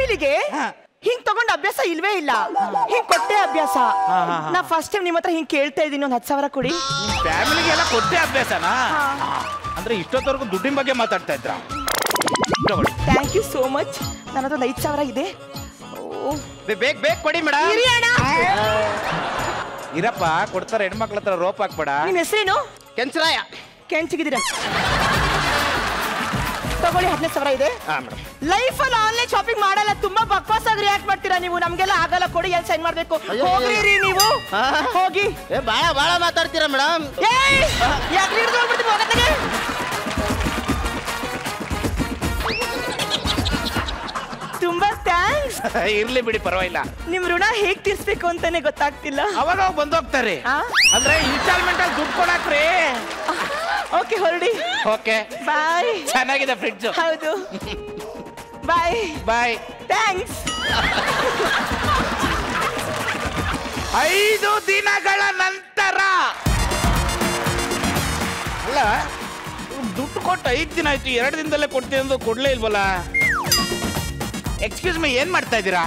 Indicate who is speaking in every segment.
Speaker 1: ಫ್ಯಾಮಿಲಿಗೆ ಹಿಂಗ್ ತಗೊಂಡ ಅಭ್ಯಾಸ ಇಲ್ವೇ ಇಲ್ಲ. ಹಿಂಗ್ ಕೊಟ್ಟೆ ಅಭ್ಯಾಸ. ನಾ ಫಸ್ಟ್ ಟೈಮ್ ನಿಮ್ಮ ಹತ್ರ ಹಿಂಗ್ ಕೇಳ್ತಾ ಇದೀನಿ, ಒಂದ್ 10,000 ಕೊಡಿ.
Speaker 2: ಫ್ಯಾಮಿಲಿಗೆ ಎಲ್ಲ ಕೊಟ್ಟೆ ಅಭ್ಯಾಸನಾ? ಅಂದ್ರೆ ಇಷ್ಟೊತ್ತವರೆಗೂ ದುಡ್ಡಿನ ಬಗ್ಗೆ ಮಾತಾಡ್ತಾ ಇದ್ರ?
Speaker 1: Thank you so much. ನನ್ನ ಹತ್ರ 5,000 ಇದೆ.
Speaker 2: ಬೇಗ ಕೊಡಿ ಮೇಡಮ್. ಇರಪ್ಪ, ಕೊಡ್ತಾರೆ. ಹೆಣ್ಮಕ್ಳ ಹತ್ರ ರೋಪ್ ಹಾಕ್ಬೇಡ.
Speaker 1: ನಿಮ್ ಹೆಸರೇನು?
Speaker 2: ಕೆಂಚರಾಯ.
Speaker 1: ಕೆಂಚಿಗಿದ್ದೀರಾ? ತಗೊಳ್ಳಿ, 15,000 ಇದೆ. ಲೈಫ್ ಅಲ್ಲಿ ಆನ್ಲೈನ್ ಶಾಪಿಂಗ್ ಮಾಡಲ್ಲ. ತುಂಬಾ ಬಕ್ವಾಸ್ ಆಗಿ ರಿಯಾಕ್ಟ್ ಮಾಡ್ತೀರಾ ನೀವು. ನಮ್ಗೆಲ್ಲ ಆಗಲ್ಲ. ಕೊಡಿ, ಎಲ್ಲಿ ಸೈನ್ ಮಾಡ್ಬೇಕು? ಹೋಗ್ರಿ ನೀವು, ಹೋಗಿ.
Speaker 3: ಬಾಳ ಮಾತಾಡ್ತೀರಾ ಮೇಡಮ್.
Speaker 1: ತುಂಬಾ ಥ್ಯಾಂಕ್ಸ್.
Speaker 2: ಇರ್ಲಿ ಬಿಡಿ, ಪರವಾಗಿಲ್ಲ.
Speaker 1: ನಿಮ್ ಋಣ ಹೇಗ್ ತೀರ್ಸ್ಬೇಕು ಅಂತಾನೆ ಗೊತ್ತಾಗ್ತಿಲ್ಲ.
Speaker 2: ಅವಾಗ ಬಂದೋಗ್ತಾರೆ. ಅಂದ್ರೆ ಇನ್ಸ್ಟಾಲ್ಮೆಂಟ್ ಅಲ್ಲಿ ದುಡ್ಡು ಕೊಡಾಕ್ರಿ.
Speaker 1: ಓಕೆ, ಹೊರಡಿ.
Speaker 2: ಓಕೆ,
Speaker 1: ಬಾಯ್.
Speaker 2: ಚೆನ್ನಾಗಿದೆ ಫ್ರಿಡ್ಜ್.
Speaker 1: ಹೌದು, ಬಾಯ್.
Speaker 2: ಬಾಯ್.
Speaker 1: ಥ್ಯಾಂಕ್ಸ್.
Speaker 2: 5 ದಿನಗಳ ನಂತರ. ಅಲ್ಲ, ದುಡ್ಡು ಕೊಟ್ಟು 5 ದಿನ ಆಯ್ತು. 2 ದಿನದಲ್ಲೇ ಕೊಡ್ತೀನಿ ಅಂದ್ರೆ ಕೊಡ್ಲೇ ಇಲ್ವಲ್ಲ? ಎಕ್ಸ್ಕ್ಯೂಸ್ ಮೀ, ಏನ್ ಮಾಡ್ತಾ ಇದ್ದೀರಾ?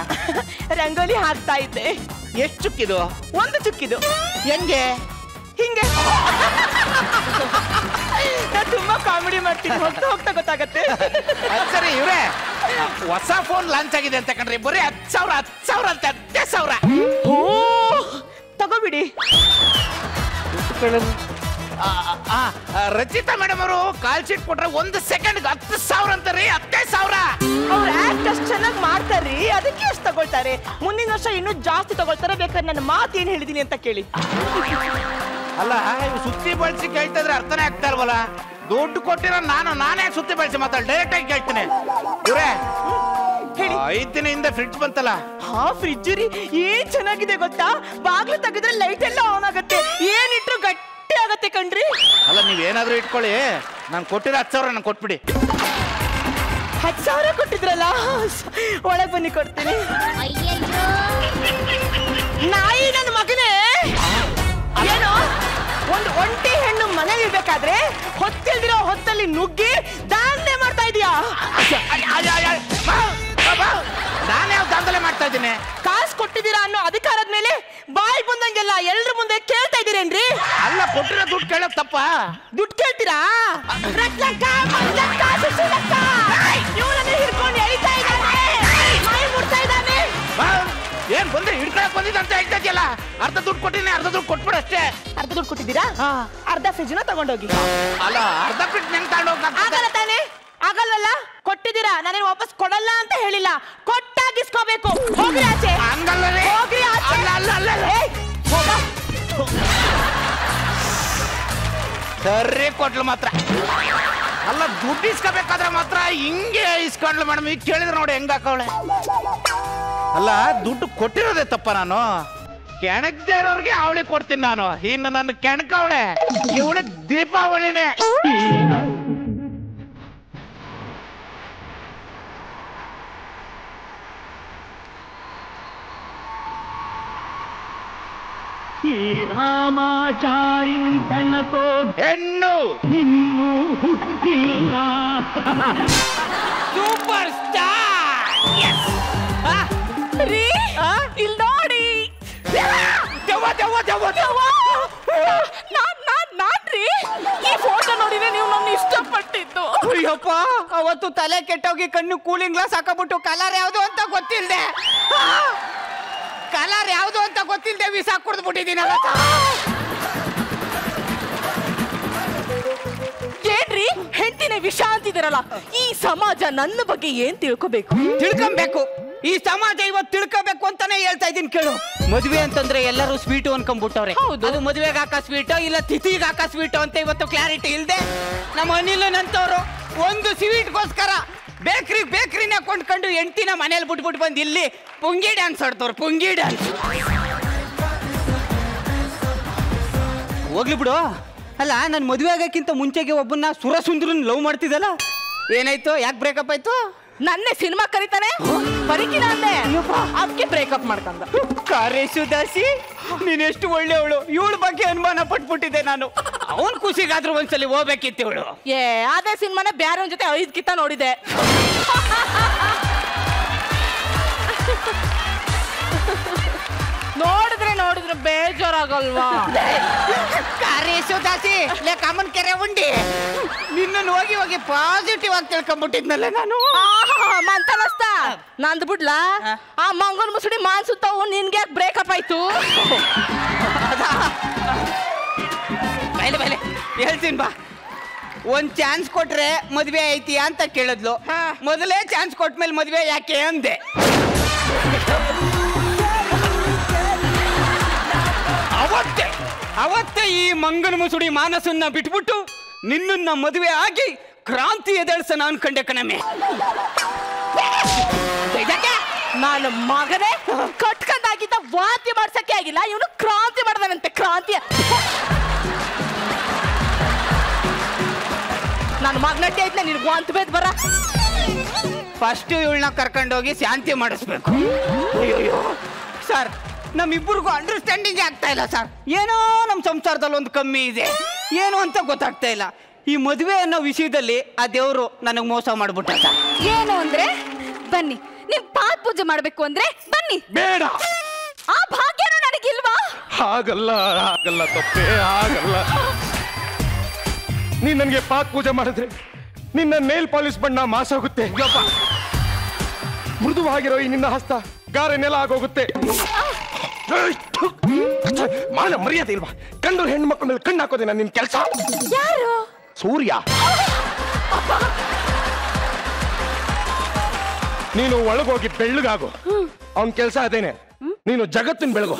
Speaker 1: ರಂಗೋಲಿ ಹಾಕ್ತಾ ಇದ್ದೆ.
Speaker 2: ಎಷ್ಟು ಚುಕ್ಕಿದು?
Speaker 1: 1 ಚುಕ್ಕಿದು.
Speaker 2: ಹೆಂಗೆ?
Speaker 1: ಹಿಂಗೆ. ನಾನು ತುಂಬಾ ಕಾಮಿಡಿ ಮಾಡ್ತೀನಿ. ಹೋಗ್ತಾ ಹೋಗ್ತಾ ಗೊತ್ತಾಗತ್ತೆ.
Speaker 2: ಸರಿ, ಇವ್ರೆ ಹೊಸ ಫೋನ್ ಲಾಂಚ್ ಆಗಿದೆ ಅಂತ ಕಂಡ್ರಿ. ಬರೀ 10,000 ಅಂತ. 10,000.
Speaker 1: ಓ, ತಗೋಬಿಡಿ.
Speaker 2: ರಚಿತಾ ಮೇಡಮ್ ಅವರು ಕಾಲ್ ಶೀಟ್ ಕೊಟ್ರೆ 1 ಸೆಕೆಂಡ್ 10,000 ಅಂತಾರೀ. 10,000.
Speaker 1: ಅವ್ರ ಆಕ್ಟ್ ಅಷ್ಟು ಚೆನ್ನಾಗಿ ಮಾಡ್ತಾರ್ರಿ, ಅದಕ್ಕೆ ಅಷ್ಟು ತಗೊಳ್ತಾರೆ. ಮುಂದಿನ ವರ್ಷ ಇನ್ನೂ ಜಾಸ್ತಿ ತಗೊಳ್ತಾರೆ. ಬೇಕಾದ್ರೆ ನನ್ನ ಮಾತು ಏನ್ ಹೇಳಿದೀನಿ ಅಂತ ಕೇಳಿ.
Speaker 2: ಅಲ್ಲ, ಸುತ್ತಿ ಬಳಸಿ ಕೇಳ್ತಾ ಇದ್ರೆ ಅರ್ಥನೇ ಆಗ್ತಾ ಇಲ್ವಲ್ಲ? ದುಡ್ಡು ಕೊಟ್ಟಿರೋ ನಾನೇ ಸುತ್ತಿ ಬಳಸಿ ಮಾತಾಡ. ಡೈರೆಕ್ಟ್ ಆಗಿ ಕೇಳ್ತೇನೆ. ಇವ್ರೆ, 5 ದಿನದಿಂದ ಫ್ರಿಡ್ಜ್ ಬಂತಲ್ಲ?
Speaker 1: ಫ್ರಿಡ್ಜ್ ರೀ, ಏನ್ ಚೆನ್ನಾಗಿದೆ ಗೊತ್ತಾ? ಬಾಗ್ಲು ತೆಗೆದ್ರೆ ಲೈಟ್ ಎಲ್ಲ ಆನ್ ಆಗತ್ತೆ. ಏನಿಟ್ರು ಗಟ್ಟಿ ಆಗತ್ತೆ ಕಣ್ರಿ.
Speaker 2: ಅಲ್ಲ, ನೀವೇನಾದ್ರೂ ಇಟ್ಕೊಳ್ಳಿ. ನಾನು ಕೊಟ್ಟಿರೋ 10,000 ನಾನು ಕೊಟ್ಬಿಡಿ.
Speaker 1: 10,000 ಕೊಟ್ಟಿದ್ರಲ್ಲ, ಒಳಗೆ ಬನ್ನಿ, ಕೊಡ್ತೀನಿ. ನಾಯಿ ನನ್ನ ಮಗನೇ. ಏನು, ಒಂದು ಒಂಟಿ ಹೆಣ್ಣು ಮನೇಲಿ ಇರ್ಬೇಕಾದ್ರೆ ಹೊತ್ತಿಲ್ದಿರೋ ಹೊತ್ತಲ್ಲಿ ನುಗ್ಗಿ ದಾಂಧಲೆ ಮಾಡ್ತಾ ಇದೀಯಾ?
Speaker 2: ನಾನು ಯಾವ ದಾಂಧಲೆ ಮಾಡ್ತಾ ಇದ್ದೀನಿ?
Speaker 1: ಕಾಸು ಕೊಟ್ಟಿದ್ದೀರಾ ಅನ್ನೋ ಅಧಿಕಾರದ ಮೇಲೆ ಬಾಯಿ ಬಂದಂಗೆಲ್ಲ ಎಲ್ರ ಮುಂದೆ ಕೇಳ್ತಾ ಇದೀರೇನ್ರಿ?
Speaker 2: ಅಲ್ಲ, ಕೊಟ್ಟಿರೋ ದುಡ್ಡು ಕೇಳೋದು ತಪ್ಪ?
Speaker 1: ದುಡ್ಡು ಕೇಳ್ತೀರಾ? ಇವನನ್ನೇ ಹಿಡ್ಕೊಂಡು ಎಳಿತಾ ಇದ್ದಾನೆ, ಮೈ ಮುಡ್ತಾ ಇದ್ದಾನೆ.
Speaker 2: ಏನ್ ಬಂದ್ರೆ ಹಿಡ್ಕೊಳಕ್ ಬಂದಿದ್ದ ಅಂತ ಹೇಳ್ತಿದ್ಯಲ್ಲ? ಅರ್ಧ ದುಡ್ಡು ಕೊಟ್ಟಿನಿ, ಅರ್ಧ ದುಡ್ಡು ಕೊಟ್ಬಿಡು ಅಷ್ಟೇ.
Speaker 1: ಅರ್ಧ ದುಡ್ಡು ಕೊಟ್ಟಿದ್ದೀರಾ? ಅರ್ಧ ಫ್ರಿಡ್ಜ್ನ ತಗೊಂಡೋಗಿ.
Speaker 2: ಅಲ್ಲ, ಅರ್ಧ ಫ್ರಿಡ್ಜ್ ಹೆಂಗ್ ತಗೊಂಡೋಗ?
Speaker 1: ಆಗಲ್ಲ ತಾನೆ? ಆಗಲ್ವಲ್ಲ? ಕೊಟ್ಟಿದ್ದೀರಾ, ನಾನೇನು ವಾಪಸ್ ಕೊಡಲ್ಲ ಅಂತ ಹೇಳಿಲ್ಲ. ಕೊಟ್ಟಾಗಿಸ್ಕೋಬೇಕು. ಹೋಗ್ರಿ ಆಚೆ.
Speaker 2: ಹಂಗಲ್ಲ,
Speaker 1: ಹೋಗ್ರಿ ಆಚೆ.
Speaker 2: ಸರಿ, ಕೊಟ್ಲು ಮಾತ್ರ. ಅಲ್ಲ, ದುಡ್ಡು ಇಸ್ಕೋಬೇಕಾದ್ರೆ ಮಾತ್ರ ಹಿಂಗೆ ಇಸ್ಕೊಂಡ್ಲು ಮೇಡಮ್. ಈಗ ಕೇಳಿದ್ರೆ ನೋಡಿ ಹೆಂಗ ಹಾಕವಳೆ. ಅಲ್ಲ, ದುಡ್ಡು ಕೊಟ್ಟಿರೋದೇ ತಪ್ಪ. ನಾನು ಕೆಣಕ್ದೇ ಇರೋರ್ಗೆ ಅವಳಿ ಕೊಡ್ತೀನಿ ನಾನು. ಇನ್ನು ನನ್ನ ಕೆಣಕವಳೆ ಇವಳೆ ದೀಪಾವಳಿನೇ.
Speaker 4: ಈ ರಾಮಾಚಾರಿ ಕಣ್ಣಕೋ
Speaker 2: ಹೆಣ್ಣು
Speaker 4: ಇನ್ನೂ ಹುಟ್ಟಿಲ್ಲ.
Speaker 2: Super star.
Speaker 1: ರೀ, ಇಲ್ಲಿ ನೋಡಿ. ನಾನ್ರಿ, ಈ ಫೋಟೋ ನೋಡಿದ್ರೆ ನೀವು ನನ್ನ ಇಷ್ಟಪಟ್ಟಿದ್ದು.
Speaker 3: ಅಯ್ಯಪ್ಪ, ಅವತ್ತು ತಲೆ ಕೆಟ್ಟೋಗಿ ಕಣ್ಣು ಕೂಲಿಂಗ್ ಗ್ಲಾಸ್ ಹಾಕಬಿಟ್ಟು ಕಲರ್ ಯಾವ್ದು ಅಂತ ಗೊತ್ತಿಲ್ದೆ ವಿಷ ಕುಡ್ದ್ಬಿಟ್ಟಿದ್ದೀನಿ.
Speaker 1: ಏನ್ರಿ, ಹೆಂಡತಿನೇ ವಿಷ ಅಂತಿದಾರಲ್ಲ? ಈ ಸಮಾಜ ನನ್ನ ಬಗ್ಗೆ ಏನ್ ತಿಳ್ಕೋಬೇಕು?
Speaker 3: ತಿಳ್ಕೊಬೇಕು. ಈ ಸಮಾಜ ಇವತ್ತು ತಿಳ್ಕೋಬೇಕು ಅಂತಾನೆ ಹೇಳ್ತಾ ಇದೀನಿ ಕೇಳು. ಮದುವೆ ಅಂತಂದ್ರೆ ಎಲ್ಲರೂ ಸ್ವೀಟು ಅನ್ಕೊಂಡ್ಬಿಟ್ಟವ್ರೆ. ಅದು ಮದುವೆಗೆ ಹಾಕ ಸ್ವೀಟು ಇಲ್ಲ ತಿಥಿಗೆ ಹಾಕ ಸ್ವೀಟು ಅಂತ ಇವತ್ತು ಕ್ಲಾರಿಟಿ ಇಲ್ದೆ ನಮ್ಮ ಅನಿಲ್ ನಂತವ್ರು ಒಂದು ಸ್ವೀಟ್ಗೋಸ್ಕರ ಬೇಕ್ರಿನ ಕೊಂಡ್ಕೊಂಡು ಹೆಂಡ್ತಿನ ಮನೇಲಿ ಬಿಟ್ಬಿಟ್ಟು ಬಂದು ಇಲ್ಲಿ ಪುಂಗಿ ಡ್ಯಾನ್ಸ್ ಆಡ್ತವ್ರು. ಪುಂಗಿ ಡ್ಯಾನ್ಸ್ ಹೋಗ್ಲಿ ಬಿಡು. ಅಲ್ಲ, ನಾನು ಮದುವೆ ಆಗೋಕ್ಕಿಂತ ಮುಂಚೆಗೆ ಒಬ್ಬನ್ನ ಸುರಸುಂದರನ್ ಲವ್ ಮಾಡ್ತಿದ್ದಲ್ಲ, ಏನಾಯ್ತು? ಯಾಕೆ ಬ್ರೇಕಪ್ ಆಯ್ತು?
Speaker 1: ನನ್ನೇ ಸಿನಿಮಾ ಕರೀತಾನೆ ಬರೀಕಿನ ಅಂದೆ, ಅದಕ್ಕೆ ಬ್ರೇಕಪ್ ಮಾಡ್ಕೊಂಡ.
Speaker 3: ಕಾರೇಶುದಾಸಿ, ನೀನೆಷ್ಟು ಒಳ್ಳೆಯವಳು. ಇವಳ ಬಗ್ಗೆ ಅನುಮಾನ ಪಟ್ಬಿಟ್ಟಿದ್ದೆ ನಾನು. ಅವನ್ ಖುಷಿಗಾದ್ರೂ ಒಂದ್ಸಲಿ ಹೋಗ್ಬೇಕಿತ್ತು ಇವಳು.
Speaker 1: ಅದೇ ಸಿನಿಮಾನ ಬ್ಯಾರನ್ ಜೊತೆ 5 ಕಿತ್ತ ನೋಡಿದೆ. ನೋಡಿದ್ರೆ ಬೇಜಾರಾಗಲ್ವಾ?
Speaker 3: ಕಾರೇಶು ದಾಸಿ ಲೇ ಕಾಮನ್ ಕೆರೆ ಉಂಡಿ ನಿನ್ನನ್ನು ಹೋಗಿ ಹೋಗಿ ಪಾಸಿಟಿವ್ ಆಗಿ ತಿಳ್ಕೊಂಡ್ಬಿಟ್ಟಿದ್ನಲ್ಲ ನಾನು.
Speaker 1: ಮಂತನಸ್ತ ನಂದು ಬಿಡ್ಲಾ? ಆ ಮಂಗನ ಮುಸುಡಿ ಮಾನ್ಸುತ್ತಾವು, ನಿನ್ಗೆ ಬ್ರೇಕಪ್ ಆಯ್ತು?
Speaker 3: ಬೈಲೆ ಬೈಲೆ ಹೇಳ್ತೀನಿ ಬಾ. ಒಂದ್ ಚಾನ್ಸ್ ಕೊಟ್ರೆ ಮದ್ವೆ ಐತಿ ಅಂತ ಕೇಳಿದ್ಲು. ಮೊದಲೇ ಚಾನ್ಸ್ ಕೊಟ್ಮೇಲೆ ಮದ್ವೆ ಯಾಕೆ ಅಂದೆ. ಅವತ್ತೇ ಈ ಮಂಗನ ಮುಸುಡಿ ಮಾನಸನ್ನ ಬಿಟ್ಬಿಟ್ಟು ನಿನ್ನನ್ನ ಮದುವೆ ಆಗಿ ಕ್ರಾಂತಿ ಎದಳ್ಸನ ಅನ್ಕೊಂಡೆ ಕಣಮೆ.
Speaker 1: ನಾನು ಮಗನೇ ಕಟ್ಕೊಂಡಾಗಿದ್ದ ವಾಂತಿ ಮಾಡ್ಸಕ್ಕೆ ಆಗಿಲ್ಲ, ಇವನು ಕ್ರಾಂತಿ ಮಾಡ್ದಾನಂತೆ. ಕ್ರಾಂತಿ ನಾನು ಮಗನಟ್ಟಿ ಐತ್ನ ನಿನ್ಗೆ ವಾಂತಿ ಬೇದ್ ಬರ.
Speaker 3: ಫಸ್ಟ್ ಇವಳನ್ನ ಕರ್ಕೊಂಡೋಗಿ ಶಾಂತಿ ಮಾಡಿಸ್ಬೇಕು. ಅಯ್ಯೋ ಸರ್, ನಮ್ಮಿಬ್ಬರಿಗೂ ಅಂಡರ್ಸ್ಟ್ಯಾಂಡಿಂಗ್ ಆಗ್ತಾ ಇಲ್ಲ ಸರ್. ಏನೋ ನಮ್ಮ ಸಂಸಾರದಲ್ಲಿ ಒಂದು ಕಮ್ಮಿ ಇದೆ, ಏನು ಅಂತ ಗೊತ್ತಾಗ್ತಾ ಇಲ್ಲ. ಈ ಮದುವೆ ಅನ್ನೋ ವಿಷಯದಲ್ಲಿ ಆ ದೇವರು ನನಗೆ ಮೋಸ ಮಾಡ್ಬಿಟ್ಟ ಸರ್.
Speaker 5: ಏನು ಅಂದ್ರೆ ಬನ್ನಿ, ನಿಮ್ ಪಾದ ಪೂಜೆ ಮಾಡ್ಬೇಕು ಅಂದ್ರೆ ಬನ್ನಿ.
Speaker 6: ಬೇಡ,
Speaker 5: ಆ ಭಾಗ್ಯನೂ ನನಗಿಲ್ವಾ?
Speaker 6: ಹಾಗಲ್ಲ ಹಾಗಲ್ಲ ತಪ್ಪೇ ಹಾಗಲ್ಲ. ನೀನ್ ನನಗೆ ಪಾದ ಪೂಜೆ ಮಾಡಿದ್ರೆ ನಿನ್ನ ನೇಲ್ ಪಾಲಿಶ್ ಬಣ್ಣ ಮಾಸೋಗುತ್ತೆ. ಮೃದುವಾಗಿರೋ ಈ ನಿನ್ನ ಹಸ್ತ ಗಾರೆ ನೆಲ ಆಗೋಗುತ್ತೆ. ಮಾನ ಮರ್ಯಾದೆ ಇಲ್ವಾ? ಕಂಡು ಹೆಣ್ಣು ಮಕ್ಕಳ ಮೇಲೆ ಕಣ್ಣು ಹಾಕೋದೇನ ನಿನ್ ಕೆಲಸ?
Speaker 5: ಯಾರು?
Speaker 6: ಸೂರ್ಯ. ನೀನು ಒಳಗೋಗಿ ಬೆಳ್ಳಗಾಗು, ಅವನ್ ಕೆಲಸ ಅದೇನೆ. ನೀನು ಜಗತ್ತಿನ ಬೆಳಗು.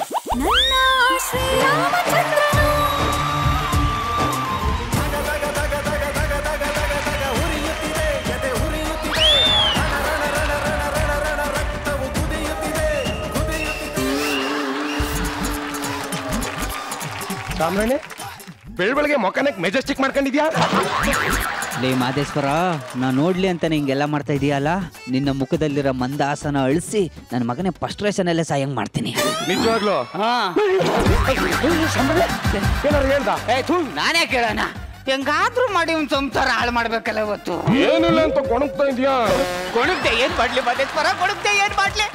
Speaker 6: ಸಾಮ್ರಾಣೆ, ಬೆಳಬೆಳಗ್ಗೆ ಮೊಕನಕ್ಕೆ ಮೆಜೆಸ್ಟಿಕ್ ಮಾಡ್ಕೊಂಡಿದ್ಯಾ?
Speaker 7: ಲೇ ಮಾದೇಶ್ವರ, ನಾ ನೋಡ್ಲಿ ಅಂತ ಹಿಂಗೆಲ್ಲ ಮಾಡ್ತಾ ಇದೀಯಲ್ಲ, ನಿನ್ನ ಮುಖದಲ್ಲಿರೋ ಮಂದಹಾಸನ ಅಳಿಸಿ ನನ್ನ ಮಗನೇ ಫ್ರಸ್ಟ್ರೇಷನ್ ಸಾಯಂಗ್ ಮಾಡ್ತೀನಿ.
Speaker 6: ನಿಜವಾಗ್ಲೂ ಏನಾರು ಹೇಳ್ದ?
Speaker 3: ನಾನೇ ಕೇಳೋಣ. ಹೆಂಗಾದ್ರೂ ಮಾಡಿ ಒಂದು ಸಂಸಾರ ಹಾಳು ಮಾಡ್ಬೇಕಲ್ಲ ಇವತ್ತು.
Speaker 6: ಏನಿಲ್ಲ ಅಂತ ಕೊಣಗ್ತಾ ಇದೀಯಾ?
Speaker 3: ಕೊಡುತ್ತೆ ಏನ್ ಮಾಡ್ಲಿ ಮಾದೇಶ್ವರ, ಕೊಡುತ್ತೆ ಏನ್ ಮಾಡ್ಲಿ?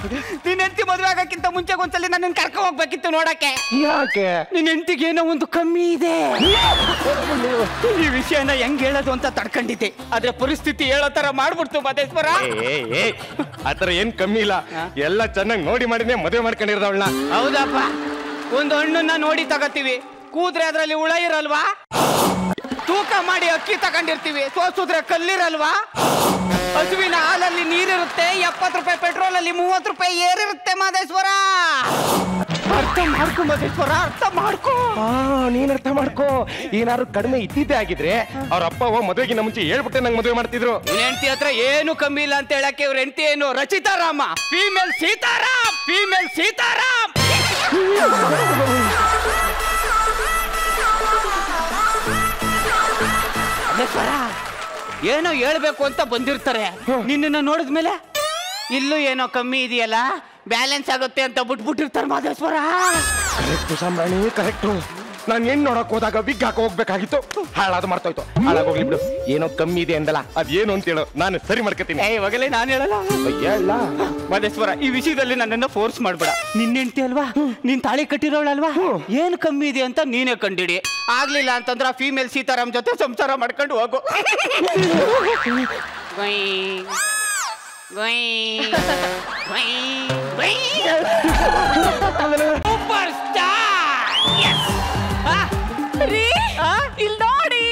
Speaker 3: ನಿನ್ ಹೆಂಡತಿ ಮದುವೆ ಆಗಕ್ಕಿಂತ ಮುಂಚೆ ಒಂದ್ಸಲಿ ನನ್ನ ಕರ್ಕ ಹೋಗ್ಬೇಕಿತ್ತು ನೋಡಕ್ಕೆ.
Speaker 6: ಯಾಕೆ?
Speaker 3: ನಿನ್ ಹೆಂಡತಿಗೆ ಏನೋ ಒಂದು ಕಮ್ಮಿ ಇದೆ. ಈ ವಿಷಯನ ಹೆಂಗ್ ಹೇಳೋದು ಅಂತ ತಡ್ಕೊಂಡಿದ್ದೆ, ಆದ್ರೆ ಪರಿಸ್ಥಿತಿ ಹೇಳೋ ತರ ಮಾಡ್ಬಿಡ್ತು ಮಾದೇಶ್ವರ.
Speaker 6: ಆತರ ಏನ್ ಕಮ್ಮಿ ಇಲ್ಲ, ಎಲ್ಲ ಚೆನ್ನಾಗಿ ನೋಡಿ ಮಾಡಿನೇ ಮದುವೆ ಮಾಡ್ಕೊಂಡಿರೋದವಳನ್ನ.
Speaker 3: ಹೌದಪ್ಪ, ಒಂದು ಹಣ್ಣನ್ನ ನೋಡಿ ತಗೋತೀವಿ, ಕೂದ್ರೆ ಅದ್ರಲ್ಲಿ ಹುಳ ಇರಲ್ವಾ? ತೂಕ ಮಾಡಿ ಅಕ್ಕಿ ತಗೊಂಡಿರ್ತೀವಿ, ಸೋಸಿದ್ರೆ ಕಲ್ಲಿರಲ್ವಾ? ಹಸುವಿನ ಹಾಲಲ್ಲಿ ನೀರಿರುತ್ತೆ, 70 ರೂಪಾಯಿ ಪೆಟ್ರೋಲ್ ಅಲ್ಲಿ 30 ರೂಪಾಯಿ ಏರಿರುತ್ತೆ ಮಾದೇಶ್ವರ. ಅರ್ಥ ಮಾಡ್ಕೊ ಮಾದೇಶ್ವರ, ಅರ್ಥ ಮಾಡ್ಕೋ.
Speaker 6: ನೀನ್ ಅರ್ಥ ಮಾಡ್ಕೋ. ಏನಾದ್ರು ಕಡಿಮೆ ಇದ್ದಿದ್ದೆ ಆಗಿದ್ರೆ ಅವ್ರ ಅಪ್ಪ ಮದುವೆಗಿನ ಮುಂಚೆ ಹೇಳ್ಬಿಟ್ಟೆ ನಂಗೆ ಮದುವೆ ಮಾಡ್ತಿದ್ರು.
Speaker 3: ಹೆಂಡತಿ ಹತ್ರ ಏನು ಕಮ್ಮಿ ಇಲ್ಲ ಅಂತ ಹೇಳಕ್ಕೆ ಇವ್ರ ಹೆಂಡತಿ ಏನು ರಚಿತಾರಾಮ, ಫೀಮೇಲ್ ಸೀತಾರಾಮ್, ಫೀಮೇಲ್ ಸೀತಾರಾಮ್. ಏನೋ ಹೇಳ್ಬೇಕು ಅಂತ ಬಂದಿರ್ತಾರೆ, ನಿನ್ನ ನೋಡಿದ್ಮೇಲೆ ಇಲ್ಲೂ ಏನೋ ಕಮ್ಮಿ ಇದೆಯಲ್ಲ, ಬ್ಯಾಲೆನ್ಸ್ ಆಗುತ್ತೆ ಅಂತ ಬಿಟ್ಬಿಟ್ಟಿರ್ತಾರೆ ಮಾದೇಶ್ವರ.
Speaker 6: ಕರೆಕ್ಟು ಸಾಮ್ರಾಣಿ, ಕರೆಕ್ಟು. ನಾನು ಹೆಣ್ಣು ನೋಡಕ್ ಹೋದಾಗ ವಿಗ್ ಹಾಕೋ ಹೋಗ್ಬೇಕಾಗಿತ್ತು, ಹಾಳಾದ ಮಾಡ್ತೋಯ್ತು. ಹಾಳಾಗೋಗ್ಲಿ ಬಿಡು. ಏನೋ ಕಮ್ಮಿ ಇದೆ ಅಂದಲ್ಲ, ಅದೇನು ಅಂತ ಹೇಳು, ನಾನು ಸರಿ ಮಾಡ್ಕೊತೀನಿ.
Speaker 3: ಇವಾಗಲೇ ನಾನು ಹೇಳಲ್ಲ.
Speaker 6: ಹೇಳ
Speaker 3: ಮಾದೇಶ್ವರ, ಈ ವಿಷಯದಲ್ಲಿ ನನ್ನನ್ನ ಫೋರ್ಸ್ ಮಾಡ್ಬೇಡ. ನಿನ್ನ ಹೆಂಡತಿ ಅಲ್ವಾ, ನೀನ್ ತಾಳಿ ಕಟ್ಟಿರೋಳಲ್ವಾ, ಏನ್ ಕಮ್ಮಿ ಇದೆ ಅಂತ ನೀನೇ ಕಂಡಿಡಿ. ಆಗ್ಲಿಲ್ಲ ಅಂತಂದ್ರ ಫೀಮೇಲ್ ಸೀತಾರಾಮ್ ಜೊತೆ ಸಂಸಾರ ಮಾಡ್ಕೊಂಡು ಹೋಗು. Super star.
Speaker 1: ಇಲ್ಲಿ ನೋಡಿ,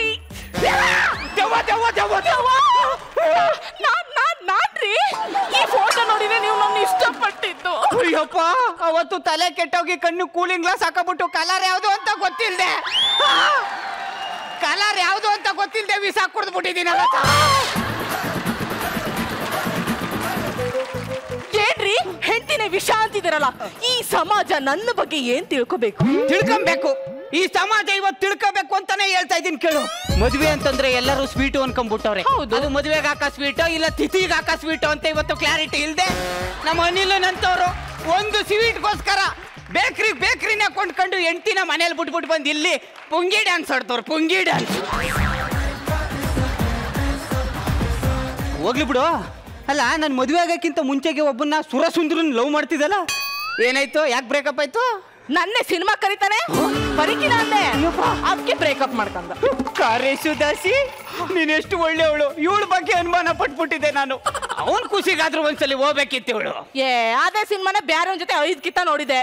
Speaker 1: ನಾನ್ರಿ ಈ ಫೋಟೋ ನೋಡಿದ್ರೆ ನೀವು ನನ್ನ ಇಷ್ಟಪಟ್ಟಿದ್ದು.
Speaker 3: ಅಯ್ಯಪ್ಪ, ಅವತ್ತು ತಲೆ ಕೆಟ್ಟೋಗಿ ಕಣ್ಣು ಕೂಲಿಂಗ್ ಗ್ಲಾಸ್ ಹಾಕಬಿಟ್ಟು ಕಲರ್ ಯಾವ್ದು ಅಂತ ಗೊತ್ತಿಲ್ದೆ, ಕಲರ್ ಯಾವ್ದು ಅಂತ ಗೊತ್ತಿಲ್ದೆ ವಿಷ ಕುಡಿದ್ಬಿಟ್ಟಿದ್ದೀನಲ್ಲ.
Speaker 1: ಏನ್ರಿ ಹೆಂಡತಿನೇ ವಿಷ ಅಂತಿದಿರಲ್ಲ, ಈ ಸಮಾಜ ನನ್ನ ಬಗ್ಗೆ ಏನ್ ತಿಳ್ಕೊಬೇಕು?
Speaker 3: ತಿಳ್ಕೊಬೇಕು. ಈ ಸಮಾಜ ಇವತ್ತು ತಿಳ್ಕೋಬೇಕು ಅಂತಾನೆ ಹೇಳ್ತಾ ಇದೀನಿ ಕೇಳು. ಮದುವೆ ಅಂತಂದ್ರೆ ಎಲ್ಲರೂ ಸ್ವೀಟು ಅನ್ಕೊಂಡ್ಬಿಟ್ಟವ್ರೆ. ಅದು ಮದುವೆಗೆ ಹಾಕ ಸ್ವೀಟು ಇಲ್ಲ ತಿಥಿಗೆ ಹಾಕ ಸ್ವೀಟು ಅಂತ ಇವತ್ತು ಕ್ಲಾರಿಟಿ ಇಲ್ದೆ ನಮ್ಮ ಅನಿಲನಂತವ್ರು ಒಂದು ಸ್ವೀಟ್ಗೋಸ್ಕರ ಬೇಕ್ರಿನ ಕೊಂಡ್ಕೊಂಡು ಹೆಂಡ್ತಿನ ಮನೇಲಿ ಬಿಟ್ಬಿಟ್ಟು ಬಂದು ಇಲ್ಲಿ ಪುಂಗಿ ಡ್ಯಾನ್ಸ್ ಆಡ್ತವ್ರು. ಪುಂಗಿ ಡ್ಯಾನ್ಸ್ ಹೋಗ್ಲಿ ಬಿಡು. ಅಲ್ಲ, ನಾನು ಮದುವೆ ಆಗಕ್ಕಿಂತ ಮುಂಚೆಗೆ ಒಬ್ಬನ್ನ ಸುರಸುಂದ್ರನ್ ಲವ್ ಮಾಡ್ತಿದ್ದಲ್ಲ, ಏನಾಯ್ತು? ಯಾಕೆ ಬ್ರೇಕಪ್ ಆಯ್ತು?
Speaker 1: ನನ್ನೇ ಸಿನಿಮಾ ಕರೀತಾನೆ ಬರೀಕಿನ ಅಂದೆ ಅದಕ್ಕೆ ಬ್ರೇಕಪ್ ಮಾಡ್ಕೊಂಡ.
Speaker 3: ಕಾರೇಶುದಾಸಿ ನೀನ್ ಎಷ್ಟು ಒಳ್ಳೆಯವಳು. ಇವಳ ಬಗ್ಗೆ ಅನುಮಾನ ಪಟ್ಬಿಟ್ಟಿದ್ದೆ ನಾನು. ಅವನ್ ಖುಷಿಗಾದ್ರೂ ಒಂದ್ಸಲಿ ಹೋಗ್ಬೇಕಿತ್ತು ಇವಳು.
Speaker 1: ಅದೇ ಸಿನಿಮಾನ ಬ್ಯಾರ ಜೊತೆ 5 ಕಿತ್ತ ನೋಡಿದೆ.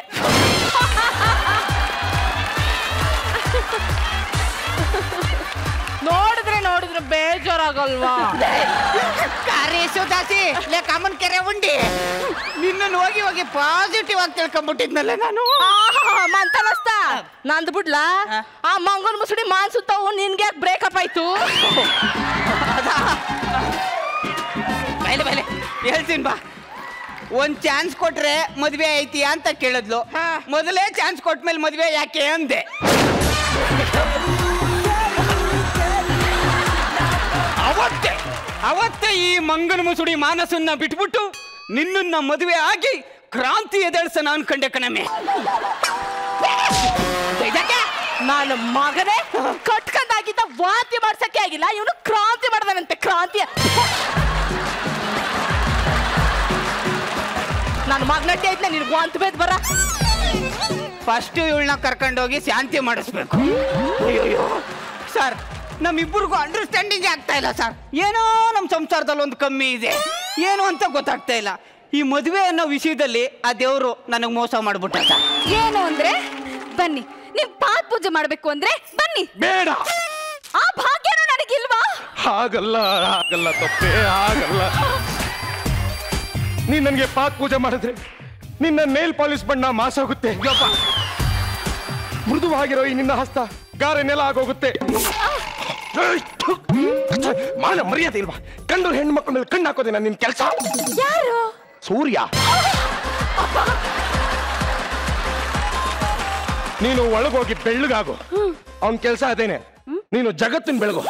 Speaker 1: ನೋಡಿದ್ರೆ ಬೇಜಾರಾಗಲ್ವಾ?
Speaker 3: ಕಾರೇಶುದಾಸಿ ಕಾಮನ್ ಕೆರೆ ಉಂಡಿ ನಿನ್ನ ಹೋಗಿ ಪಾಸಿಟಿವ್ ಆಗಿ ತಿಳ್ಕೊಂಡ್ಬಿಟ್ಟಿದ್ನಲ್ಲ ನಾನು.
Speaker 1: ಮಂತನಸ್ತ ನಂದು ಬಿಡ್ಲಾ ಆ ಮಂಗನ್ ಮುಸುಡಿ ಮಾನ್ಸುತ್ತಾವು ನಿನ್ಗೆ ಬ್ರೇಕಪ್ ಆಯ್ತು.
Speaker 3: ಬೈಲೆ ಹೇಳ್ತೀನಿ ಬಾ. ಒಂದ್ ಚಾನ್ಸ್ ಕೊಟ್ರೆ ಮದ್ವೆ ಐತಿ ಅಂತ ಕೇಳಿದ್ಲು. ಮೊದಲೇ ಚಾನ್ಸ್ ಕೊಟ್ಮೇಲೆ ಮದ್ವೆ ಯಾಕೆ ಅಂದೆ. ಅವತ್ತೇ ಈ ಮಂಗನ ಮುಸುಡಿ ಮಾನಸನ್ನ ಬಿಟ್ಬಿಟ್ಟು ನಿನ್ನ ಮದುವೆ ಆಗಿ ಕ್ರಾಂತಿ ಎದಳ್ಸನ ಅನ್ಕೊಂಡೆ ಕಣಮ್ಮೆ.
Speaker 1: ನಾನು ಮಗನೇ ಕಟ್ಕೊಂಡಾಗಿದ್ದ ವಾಂತಿ ಮಾಡ್ಸಕ್ಕೆ ಆಗಿಲ್ಲ, ಇವನು ಕ್ರಾಂತಿ ಮಾಡ್ದಾನಂತೆ. ಕ್ರಾಂತಿ ನಾನು ಮಗನಟ್ಟಿ ಐತ್ನ ನಿನ್ಗೆ ವಾಂತಿ ಬೇದ್ ಬರ.
Speaker 3: ಫಸ್ಟ್ ಇವಳನ್ನ ಕರ್ಕೊಂಡೋಗಿ ಶಾಂತಿ ಮಾಡಿಸ್ಬೇಕು. ಅಯ್ಯೋ ಸರ್, ನಮ್ಮಿಬ್ಬರಿಗೂ ಅಂಡರ್ಸ್ಟ್ಯಾಂಡಿಂಗ್ ಆಗ್ತಾ ಇಲ್ಲ ಸರ್. ಏನೋ ನಮ್ಮ ಸಂಸಾರದಲ್ಲಿ ಒಂದು ಕಮ್ಮಿ ಇದೆ, ಏನು ಅಂತ ಗೊತ್ತಾಗ್ತಾ ಇಲ್ಲ. ಈ ಮದುವೆ ಅನ್ನೋ ವಿಷಯದಲ್ಲಿ ಆ ದೇವರು ನನಗೆ ಮೋಸ ಮಾಡ್ಬಿಟ್ಟ ಸರ್.
Speaker 5: ಏನು ಅಂದ್ರೆ ಬನ್ನಿ, ನಿಮ್ ಪಾದ ಪೂಜೆ ಮಾಡ್ಬೇಕು ಅಂದ್ರೆ ಬನ್ನಿ.
Speaker 6: ಬೇಡ,
Speaker 5: ಆ ಭಾಗ್ಯನೂ ನನಗಿಲ್ವಾ?
Speaker 6: ಹಾಗಲ್ಲ ತಪ್ಪೇ, ಹಾಗಲ್ಲ. ನೀನ್ ನನ್ಗೆ ಪಾದ ಪೂಜೆ ಮಾಡಿದ್ರೆ ನಿನ್ನ ನೇಲ್ ಪಾಲಿಶ್ ಬಣ್ಣ ಮಾಸಾಗುತ್ತೆ. ಮೃದುವಾಗಿರೋ ಈ ನಿನ್ನ ಹಸ್ತ ಗಾರೆ ನೆಲ ಆಗೋಗುತ್ತೆ. ಮಾನ ಮರ್ಯಾದೆ ಇಲ್ವಾ? ಕಂಡು ಹೆಣ್ಣು ಮಕ್ಕಳ ಮೇಲೆ ಕಣ್ಣು ಹಾಕೋದೇನ ನಿನ್ ಕೆಲಸ?
Speaker 5: ಯಾರು?
Speaker 6: ಸೂರ್ಯ. ನೀನು ಒಳಗೋಗಿ ಬೆಳ್ಳಗಾಗು, ಅವನ್ ಕೆಲಸ ಅದೇನೆ. ನೀನು ಜಗತ್ತಿನ ಬೆಳಗು.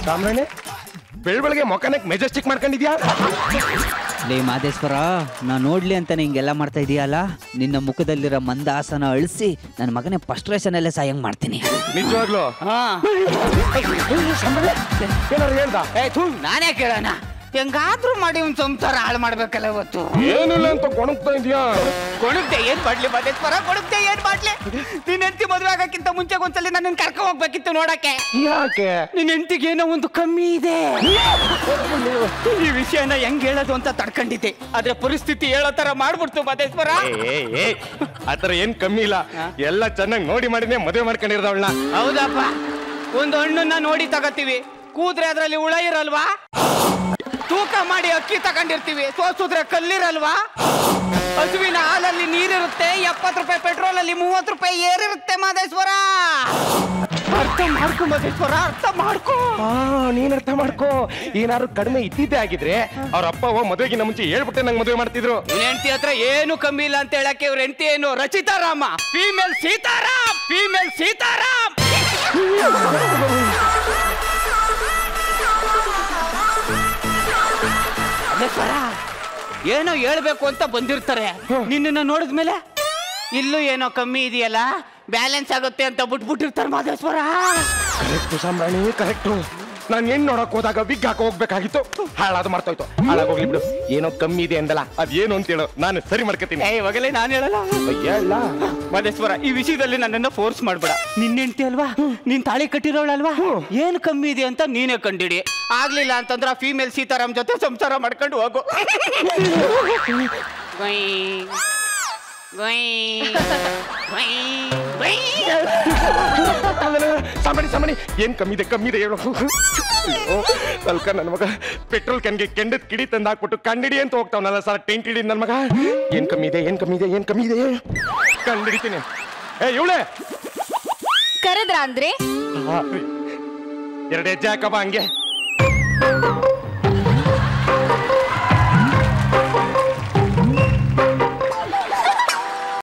Speaker 6: ಸಾಮ್ರಾಣೆ, ಬೆಳಬೆಳಗ್ಗೆ ಮೊಕನಕ್ಕೆ ಮೆಜೆಸ್ಟಿಕ್ ಮಾಡ್ಕೊಂಡಿದ್ಯಾ?
Speaker 7: ಲೇ ಮಾದೇಶ್ವರ, ನಾ ನೋಡ್ಲಿ ಅಂತಾನೆ ಹಿಂಗೆಲ್ಲ ಮಾಡ್ತಾ ಇದೀಯಲ್ಲ. ನಿನ್ನ ಮುಖದಲ್ಲಿರೋ ಮಂದಹಾಸನ ಅಳಿಸಿ ನನ್ನ ಮಗನೇ ಫ್ರಸ್ಟ್ರೇಷನ್ ಅಲ್ಲೇ ಸಾಯಂಗ್ ಮಾಡ್ತೀನಿ.
Speaker 6: ನಿಜವಾಗ್ಲು? ಏನಾರು ಹೇಳ್ದ?
Speaker 3: ನಾನೇ ಕೇಳೋಣ. ಹೆಂಗಾದ್ರೂ ಮಾಡಿ ಒಂದ್ ಸಂಸಾರ ಹಾಳು ಮಾಡ್ಬೇಕಲ್ಲ ಇವತ್ತು.
Speaker 6: ಏನಿಲ್ಲ ಅಂತ ಕೊಣಗ್ತಾ ಇದೀಯಾ?
Speaker 3: ಕೊಣಗ್ದೆ ಏನ್ ಮಾಡ್ಲಿ ಮಾದೇಶ್ವರ, ಕೊಣಗ್ದೆ ಏನ್ ಮಾಡ್ಲಿ? ನಿನ್ ಹೆಂಡತಿ ಮದುವೆ ಆಗಕ್ಕಿಂತ ಮುಂಚೆ ಒಂದ್ಸಲಿ ನನ್ನ ಕರ್ಕೊಂಡ್ ಹೋಗ್ಬೇಕಿತ್ತು ನೋಡಕ್ಕೆ.
Speaker 6: ಯಾಕೆ?
Speaker 3: ನಿನ್ ಹೆಂಡತಿಗೆ ಏನೋ ಒಂದು ಕಮ್ಮಿ ಇದೆ. ಈ ವಿಷಯನ ಹೆಂಗ್ ಹೇಳೋದು ಅಂತ ತಡ್ಕೊಂಡಿದ್ದೆ, ಆದ್ರೆ ಪರಿಸ್ಥಿತಿ ಹೇಳೋ ತರ ಮಾಡ್ಬಿಡ್ತು ಮಾದೇಶ್ವರ.
Speaker 6: ಆತರ ಏನ್ ಕಮ್ಮಿ ಇಲ್ಲ, ಎಲ್ಲ ಚೆನ್ನಾಗಿ ನೋಡಿ ಮಾಡಿನೇ ಮದುವೆ ಮಾಡ್ಕೊಂಡಿರೋದವಳನ್ನ.
Speaker 3: ಹೌದಪ್ಪ, ಒಂದು ಹಣ್ಣನ್ನ ನೋಡಿ ತಗೋತೀವಿ, ಕೂದ್ರೆ ಅದ್ರಲ್ಲಿ ಹುಳ ಇರಲ್ವಾ? ತೂಕ ಮಾಡಿ ಅಕ್ಕಿ ತಗೊಂಡಿರ್ತೀವಿ, ಸೋಸುದ್ರೆ ಕಲ್ಲಿರಲ್ವಾ? ಹಸುವಿನ ಹಾಲಲ್ಲಿ ನೀರಿರುತ್ತೆ, 70 ರೂಪಾಯಿ ಪೆಟ್ರೋಲ್ ಅಲ್ಲಿ 30 ರೂಪಾಯಿ ಏರಿರುತ್ತೆ ಮಾದೇಶ್ವರ. ಅರ್ಥ ಮಾಡ್ಕೊ ಮಾದೇಶ್ವರ, ಅರ್ಥ ಮಾಡ್ಕೋ.
Speaker 6: ನೀನ್ ಅರ್ಥ ಮಾಡ್ಕೋ. ಏನಾದ್ರು ಕಡಿಮೆ ಇದ್ದಿದ್ದೆ ಆಗಿದ್ರೆ ಅವ್ರ ಅಪ್ಪ ಮದುವೆಗಿನ ಮುಂಚೆ ಹೇಳ್ಬಿಟ್ಟೆ ನಂಗೆ ಮದುವೆ ಮಾಡ್ತಿದ್ರು.
Speaker 3: ಹೆಂಡತಿ ಹತ್ರ ಏನು ಕಮ್ಮಿ ಇಲ್ಲ ಅಂತ ಹೇಳಕ್ಕೆ ಇವ್ರ ಹೆಂಡತಿ ಏನು ರಚಿತಾರಾಮ, ಫೀಮೇಲ್ ಸೀತಾರಾಮ್, ಫೀಮೇಲ್ ಸೀತಾರಾಮ್. ಏನೋ ಹೇಳ್ಬೇಕು ಅಂತ ಬಂದಿರ್ತಾರೆ, ನಿನ್ನ ನೋಡಿದ್ಮೇಲೆ ಇಲ್ಲೂ ಏನೋ ಕಮ್ಮಿ ಇದೆಯಲ್ಲ, ಬ್ಯಾಲೆನ್ಸ್ ಆಗುತ್ತೆ ಅಂತ ಬಿಟ್ಬಿಟ್ಟಿರ್ತಾರೆ ಮಾದೇಶ್ವರ.
Speaker 6: ಕರೆಕ್ಟು ಸಾಮ್ರಾಣಿ, ಕರೆಕ್ಟು. ನಾನು ಹೆಣ್ಣು ನೋಡಕ್ ಹೋದಾಗ ವಿಗ್ ಹಾಕೋ ಹೋಗ್ಬೇಕಾಗಿತ್ತು, ಹಾಳಾದ ಮರ್ತೋಯ್ತು. ಹಾಳಾಗೋಗ್ಲಿ ಬಿಡು. ಏನೋ ಕಮ್ಮಿ ಇದೆ ಅಂದಲ್ಲ, ಅದೇನು ಅಂತ ಹೇಳು, ನಾನು ಸರಿ ಮಾಡ್ಕೊತೀನಿ.
Speaker 3: ಇವಾಗಲೇ ನಾನು ಹೇಳಲ್ಲ.
Speaker 6: ಹೇಳ
Speaker 3: ಮಾದೇಶ್ವರ, ಈ ವಿಷಯದಲ್ಲಿ ನನ್ನನ್ನ ಫೋರ್ಸ್ ಮಾಡ್ಬೇಡ. ನಿನ್ನ ಹೆಂಡತಿ ಅಲ್ವಾ, ನೀನ್ ತಾಳಿ ಕಟ್ಟಿರೋಳಲ್ವಾ, ಏನು ಕಮ್ಮಿ ಇದೆ ಅಂತ ನೀನೇ ಕಂಡಿಡಿ. ಆಗ್ಲಿಲ್ಲ ಅಂತಂದ್ರ ಫೀಮೇಲ್ ಸೀತಾರಾಮ್ ಜೊತೆ ಸಂಸಾರ ಮಾಡ್ಕೊಂಡು ಹೋಗು.
Speaker 6: ಸಾಮಾಣಿ ಸಾಮಾಣಿ, ಏನ್ ಕಮ್ಮಿ ಇದೆ ಹೇಳು. ಸ್ವಲ್ಪ ನನ್ನ ಮಗ ಪೆಟ್ರೋಲ್ ಕ್ಯಾನ್ಗೆ ಕೆಂಡದ ಕಿಡಿ ತಂದು ಹಾಕ್ಬಿಟ್ಟು ಕಂಡಿಡಿ ಅಂತ ಹೋಗ್ತಾವನಲ್ಲ ಸರ್, ಟೆಂಟ್ ಹಿಡಿ ನನ್ನ ಮಗ. ಏನ್ ಕಮ್ಮಿ ಇದೆ ಕಂಡಿಡಿತೀನಿ. ಇವಳೆ
Speaker 5: ಕರೆದ್ರ ಅಂದ್ರೆ
Speaker 6: 2 ಹೆಜ್ಜೆ ಹಾಕಬ ಹಂಗೆ.